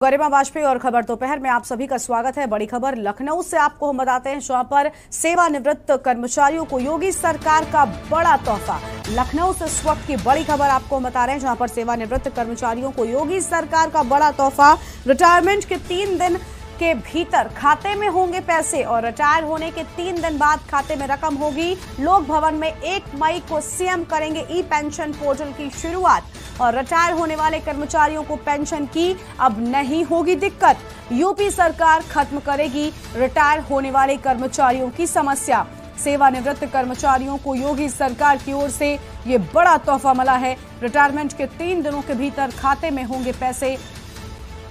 गरिमा वाजपेयी और खबर दोपहर में आप सभी का स्वागत है। बड़ी खबर लखनऊ से आपको हम बताते हैं, जहां पर सेवानिवृत्त कर्मचारियों को योगी सरकार का बड़ा तोहफा। लखनऊ से इस वक्त की बड़ी खबर आपको हम बता रहे हैं, जहां पर सेवानिवृत्त कर्मचारियों को योगी सरकार का बड़ा तोहफा। रिटायरमेंट के 3 दिन के भीतर खाते में होंगे पैसे और रिटायर होने के 3 दिन बाद खाते में रकम होगी। लोक भवन में 1 मई को सीएम करेंगे ई पेंशन पोर्टल की शुरुआत और रिटायर होने वाले कर्मचारियों को पेंशन की अब नहीं होगी दिक्कत। यूपी सरकार खत्म करेगी रिटायर होने वाले कर्मचारियों की समस्या। सेवानिवृत्त कर्मचारियों को योगी सरकार की ओर से ये बड़ा तोहफा मिला है। रिटायरमेंट के 3 दिनों के भीतर खाते में होंगे पैसे।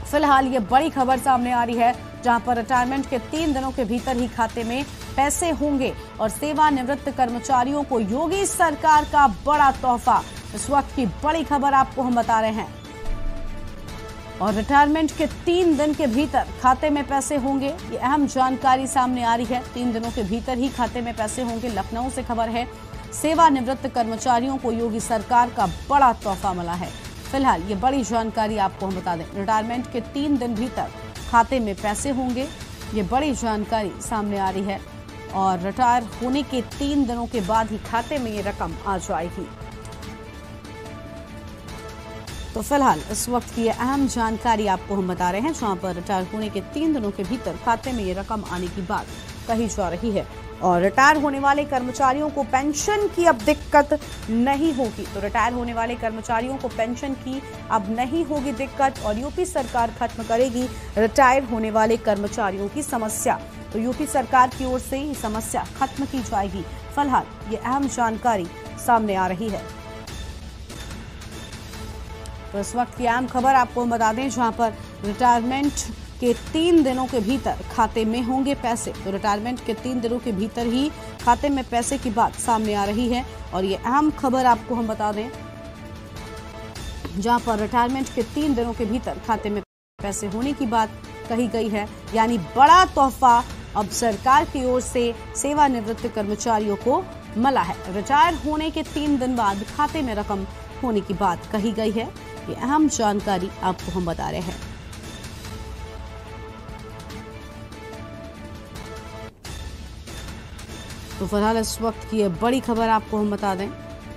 फिलहाल ये बड़ी खबर सामने आ रही है, जहां पर रिटायरमेंट के 3 दिनों के भीतर ही खाते में पैसे होंगे और सेवानिवृत्त कर्मचारियों को योगी सरकार का बड़ा तोहफा। इस वक्त की बड़ी खबर आपको हम बता रहे हैं। और रिटायरमेंट के 3 दिन के भीतर खाते में पैसे होंगे, ये अहम जानकारी सामने आ रही है। 3 दिनों के भीतर ही खाते में पैसे होंगे। लखनऊ से खबर है, सेवानिवृत्त कर्मचारियों को योगी सरकार का बड़ा तोहफा मिला है। फिलहाल ये बड़ी जानकारी आपको हम बता दें, रिटायरमेंट के 3 दिन भीतर खाते में पैसे होंगे। ये बड़ी जानकारी सामने आ रही है और रिटायर होने के 3 दिनों के बाद ही खाते में ये रकम आ जाएगी। तो फिलहाल इस वक्त की अहम जानकारी आपको हम बता रहे हैं, जहां पर रिटायर होने के 3 दिनों के भीतर खाते में ये रकम आने की बात कही जा रही है और रिटायर होने वाले कर्मचारियों को पेंशन की अब दिक्कत नहीं होगी। तो रिटायर होने वाले कर्मचारियों को पेंशन की अब नहीं होगी दिक्कत और यूपी सरकार खत्म करेगी रिटायर होने वाले कर्मचारियों की समस्या। तो यूपी सरकार की ओर से ये समस्या खत्म की जाएगी। फिलहाल ये अहम जानकारी सामने आ रही है। तो इस वक्त की अहम खबर आपको हम बता दें, जहां पर रिटायरमेंट के 3 दिनों के भीतर खाते में होंगे पैसे। तो रिटायरमेंट के 3 दिनों के भीतर ही खाते में पैसे की बात सामने आ रही है और ये अहम खबर आपको हम बता दें, जहां पर रिटायरमेंट के 3 दिनों के भीतर खाते में पैसे होने की बात कही गई है। यानी बड़ा तोहफा अब सरकार की ओर से सेवानिवृत्त कर्मचारियों को मिला है। रिटायर होने के 3 दिन बाद खाते में रकम होने की बात कही गई है। ये अहम जानकारी आपको हम बता रहे हैं। तो फिलहाल इस वक्त की ये बड़ी खबर आपको हम बता दें,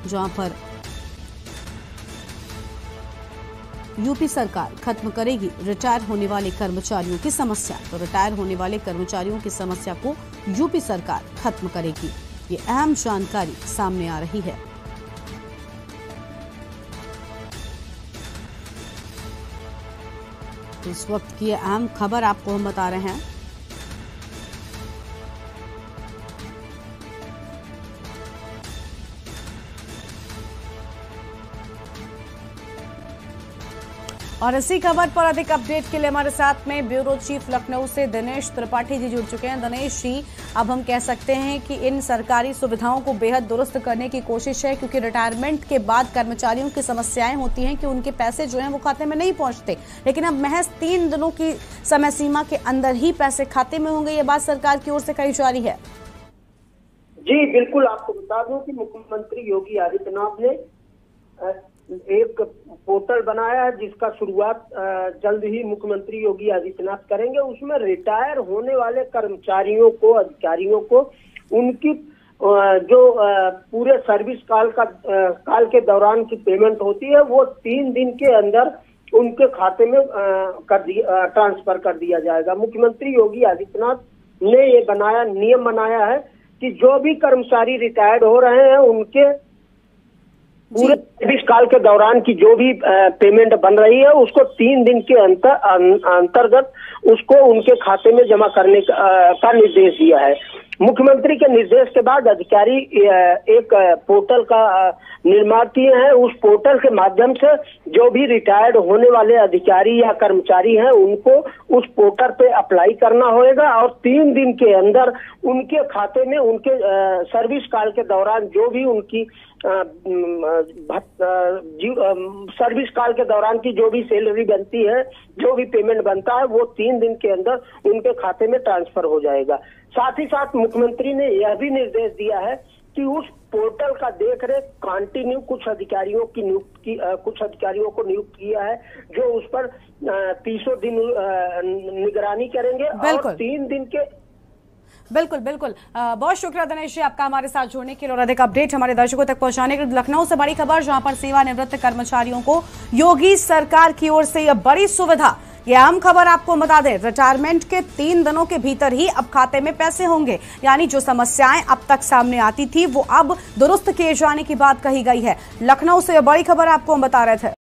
जहां पर यूपी सरकार खत्म करेगी रिटायर होने वाले कर्मचारियों की समस्या। तो रिटायर होने वाले कर्मचारियों की समस्या को यूपी सरकार खत्म करेगी। ये अहम जानकारी सामने आ रही है। तो इस वक्त की अहम खबर आपको हम बता रहे हैं। और इसी खबर पर अधिक अपडेट के लिए हमारे साथ में ब्यूरो चीफ लखनऊ से दिनेश त्रिपाठी जी जुड़ चुके हैं। दिनेश जी, अब हम कह सकते हैं कि इन सरकारी सुविधाओं को बेहद दुरुस्त करने की कोशिश है, क्योंकि रिटायरमेंट के बाद कर्मचारियों की समस्याएं होती हैं कि उनके पैसे जो हैं वो खाते में नहीं पहुंचते, लेकिन अब महज 3 दिनों की समय सीमा के अंदर ही पैसे खाते में होंगे। ये बात सरकार की ओर से कही जा रही है। जी बिल्कुल, आपको बता दूं कि मुख्यमंत्री योगी आदित्यनाथ ने एक पोर्टल बनाया है, जिसका शुरुआत जल्द ही मुख्यमंत्री योगी आदित्यनाथ करेंगे। उसमें रिटायर होने वाले कर्मचारियों को, अधिकारियों को उनकी जो पूरे सर्विस काल के दौरान की पेमेंट होती है, वो 3 दिन के अंदर उनके खाते में ट्रांसफर कर दिया जाएगा। मुख्यमंत्री योगी आदित्यनाथ ने ये नियम बनाया है कि जो भी कर्मचारी रिटायर्ड हो रहे हैं, उनके पूरे सर्विस काल के दौरान की जो भी पेमेंट बन रही है, उसको 3 दिन के अंतर्गत उसको उनके खाते में जमा करने का निर्देश दिया है। मुख्यमंत्री के निर्देश के बाद अधिकारी एक पोर्टल का निर्माण किए हैं। उस पोर्टल के माध्यम से जो भी रिटायर्ड होने वाले अधिकारी या कर्मचारी हैं, उनको उस पोर्टल पे अप्लाई करना होगा और 3 दिन के अंदर उनके खाते में उनके सर्विस काल के दौरान जो भी उनकी सर्विस काल के दौरान की जो भी सैलरी बनती है, जो भी पेमेंट बनता है, वो 3 दिन के अंदर उनके खाते में ट्रांसफर हो जाएगा। साथ ही साथ मुख्यमंत्री ने यह भी निर्देश दिया है कि उस पोर्टल का देखरेख कंटिन्यू कुछ अधिकारियों को नियुक्त किया है, जो उस पर 30 दिन निगरानी करेंगे और 3 दिन के। बिल्कुल बिल्कुल, बहुत शुक्रिया दिनेश जी आपका हमारे साथ जुड़ने के लिए और अधिक अपडेट हमारे दर्शकों तक पहुंचाने के लिए। लखनऊ से बड़ी खबर, जहां पर सेवानिवृत्त कर्मचारियों को योगी सरकार की ओर से यह बड़ी सुविधा। यह अहम खबर आपको बता दें, रिटायरमेंट के 3 दिनों के भीतर ही अब खाते में पैसे होंगे, यानी जो समस्याएं अब तक सामने आती थी वो अब दुरुस्त किए जाने की बात कही गई है। लखनऊ से यह बड़ी खबर आपको हम बता रहे थे।